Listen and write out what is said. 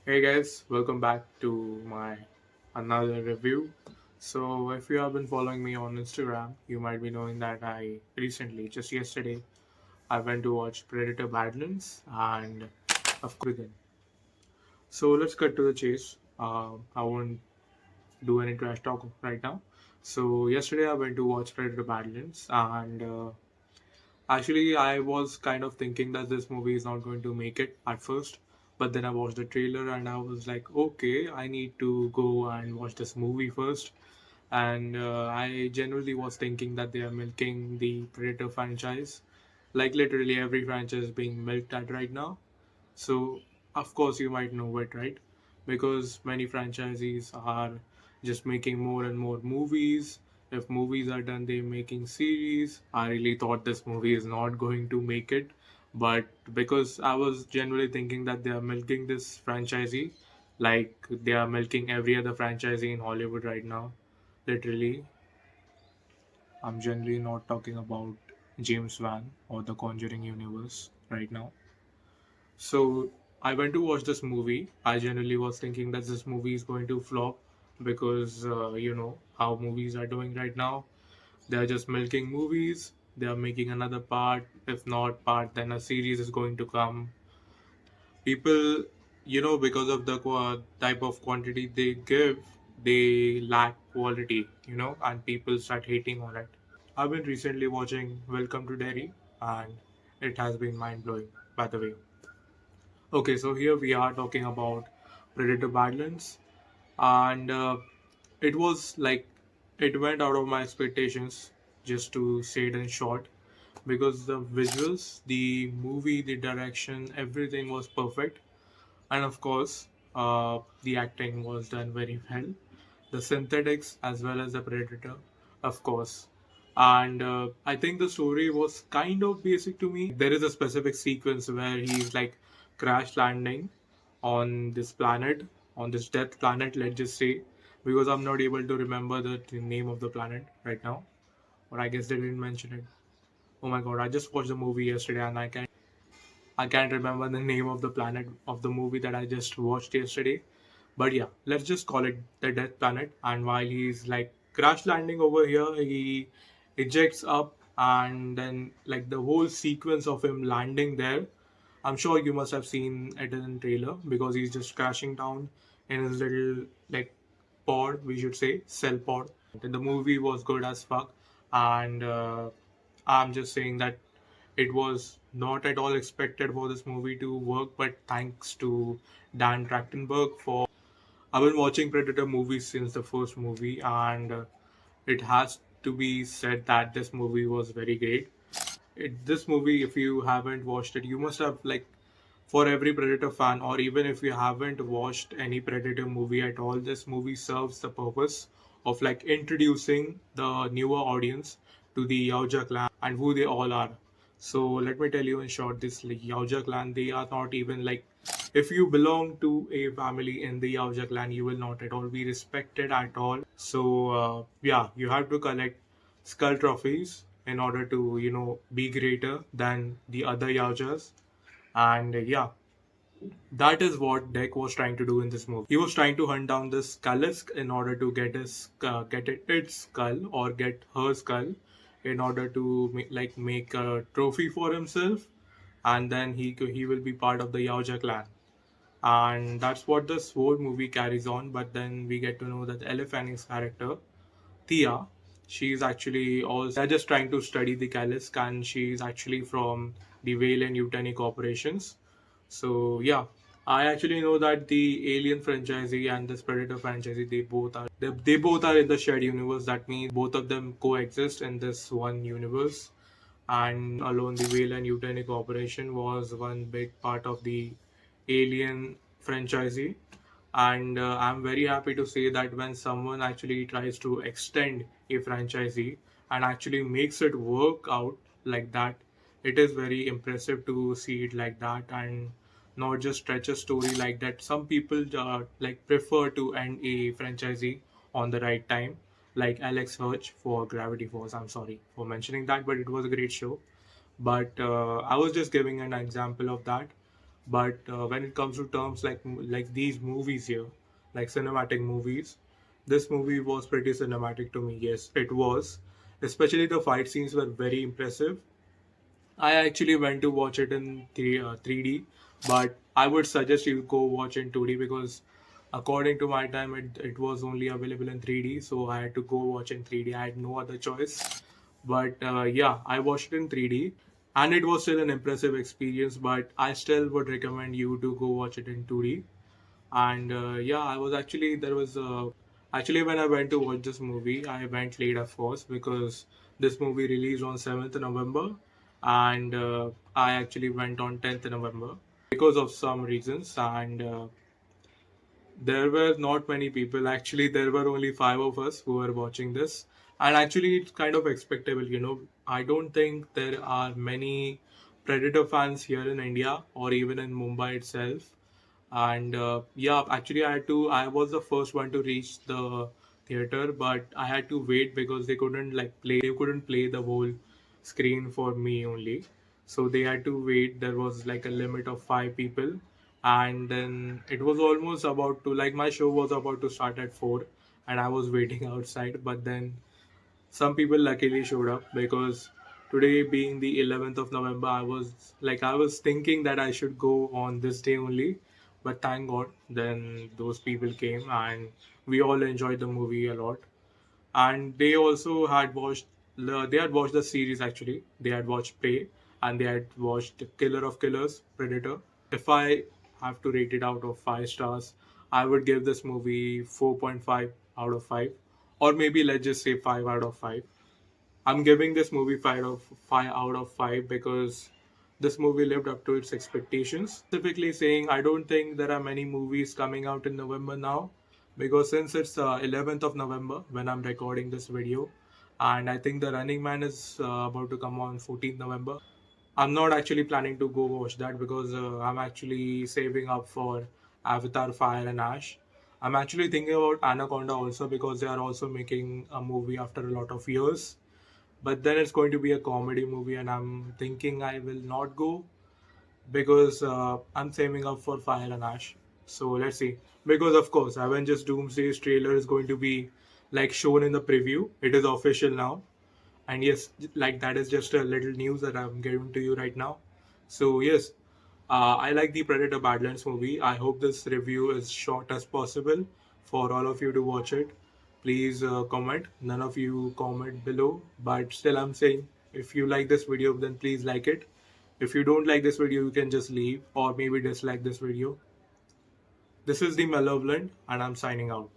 Hey guys, welcome back to my another review. So, if you have been following me on Instagram, you might be knowing that I recently, just yesterday, I went to watch Predator Badlands and of course begin. So, let's cut to the chase. I won't do any trash talk right now. So, yesterday I went to watch Predator Badlands and actually, I was kind of thinking that this movie is not going to make it at first, but then I watched the trailer and I was like, okay, I need to go and watch this movie first. And I generally was thinking that they are milking the Predator franchise, like literally every franchise being milked at right now. So, of course, you might know it, right? Because many franchisees are just making more and more movies. If movies are done, they're making series. I really thought this movie is not going to make it, but because I was generally thinking that they are milking this franchisee, like they are milking every other franchisee in Hollywood right now. Literally, I'm generally not talking about James Wan or the Conjuring universe right now. So I went to watch this movie. I generally was thinking that this movie is going to flop because you know how movies are doing right now. They are just milking movies. They are making another part. If not part, then a series is going to come. People, because of the type of quantity they give, they lack quality, and people start hating on it. I've been recently watching Welcome to Derry, and it has been mind blowing, by the way. Okay, so here we are talking about Predator Badlands, and it was like it went out of my expectations, just to say it in short, because the visuals, the movie, the direction, everything was perfect, and of course, the acting was done very well. The synthetics as well as the Predator, of course. And I think the story was kind of basic to me. There is a specific sequence where he's like crash landing on this planet, on this death planet, let's just say, because I'm not able to remember the name of the planet right now, or I guess they didn't mention it. Oh my god, I just watched the movie yesterday and I can't remember the name of the planet of the movie that I just watched yesterday. But yeah, let's just call it the Death Planet. And while he's like crash landing over here, he ejects up, and then like the whole sequence of him landing there. I'm sure you must have seen it in the trailer because he's just crashing down in his little like pod, we should say, cell pod. The movie was good as fuck, and I'm just saying that it was not at all expected for this movie to work, but thanks to Dan Trachtenberg for. I've been watching Predator movies since the first movie, and it has to be said that this movie was very great. This movie, if you haven't watched it, you must have like for every Predator fan, or even if you haven't watched any Predator movie at all, this movie serves the purpose of like introducing the newer audience to the Yauja clan and who they all are. So let me tell you in short, this like, Yauja clan, they are not even like if you belong to a family in the Yauja clan, you will not at all be respected at all. So yeah, you have to collect skull trophies in order to be greater than the other Yaujas. And yeah, that is what Deck was trying to do in this movie. He was trying to hunt down this Kalisk in order to its skull or get her skull in order to make a trophy for himself, and then he will be part of the Yauja clan. And that's what this whole movie carries on. But then we get to know that Elle Fanning's character Tia, she's actually also they're just trying to study the Kalisk, and she's actually from the Whale and Yutani corporations. So yeah, I actually know that the Alien franchisee and this Predator franchisee they both are in the shared universe. That means both of them coexist in this one universe. And alone, the Whale and Yutani corporation was one big part of the Alien franchisee. And I'm very happy to say that when someone actually tries to extend a franchisee and actually makes it work out like that, it is very impressive to see it like that and not just stretch a story like that. Some people like prefer to end a franchisee on the right time, like Alex Hirsch for Gravity Falls. I'm sorry for mentioning that, but it was a great show. But I was just giving an example of that. But when it comes to terms like these movies here, like cinematic movies, this movie was pretty cinematic to me. Yes, it was. Especially the fight scenes were very impressive. I actually went to watch it in 3D, but I would suggest you go watch in 2D because according to my time, it was only available in 3D, so I had to go watch in 3D. I had no other choice. But yeah, I watched it in 3D and it was still an impressive experience, but I still would recommend you to go watch it in 2D. And yeah, I was actually there was actually when I went to watch this movie, I went late of course because this movie released on 7th November, and I actually went on 10th November because of some reasons. And there were not many people. Actually, there were only five of us who were watching this, and actually, it's kind of expectable. I don't think there are many Predator fans here in India or even in Mumbai itself. And yeah, actually, I was the first one to reach the theater, but I had to wait because they couldn't play the whole screen for me only. So they had to wait. There was like a limit of five people, and then it was almost about to like my show was about to start at 4, and I was waiting outside. But then some people luckily showed up because today being the 11th of November, I was thinking that I should go on this day only, but thank God, then those people came and we all enjoyed the movie a lot. And they also had watched they had watched the series. Actually, they had watched Prey and they had watched Killer of Killers, Predator. If I have to rate it out of 5 stars, I would give this movie 4.5 out of 5, or maybe let's just say 5 out of 5. I'm giving this movie 5 out of 5 because this movie lived up to its expectations. Specifically saying, I don't think there are many movies coming out in November now because since it's 11th of November when I'm recording this video, and I think The Running Man is about to come on 14th November. I'm not actually planning to go watch that because I'm actually saving up for Avatar Fire and Ash. I'm actually thinking about Anaconda also because they are also making a movie after a lot of years, but then it's going to be a comedy movie and I'm thinking I will not go because I'm saving up for Fire and Ash. So let's see, because of course Avengers Doomsday's trailer is going to be like shown in the preview. It is official now, and yes, like that is just a little news that I'm giving to you right now. So yes, I like the Predator Badlands movie. I hope this review is short as possible for all of you to watch it. Please comment. None of you comment below, but still I'm saying if you like this video, then please like it. If you don't like this video, you can just leave or maybe dislike this video. This is the Malevolent, and I'm signing out.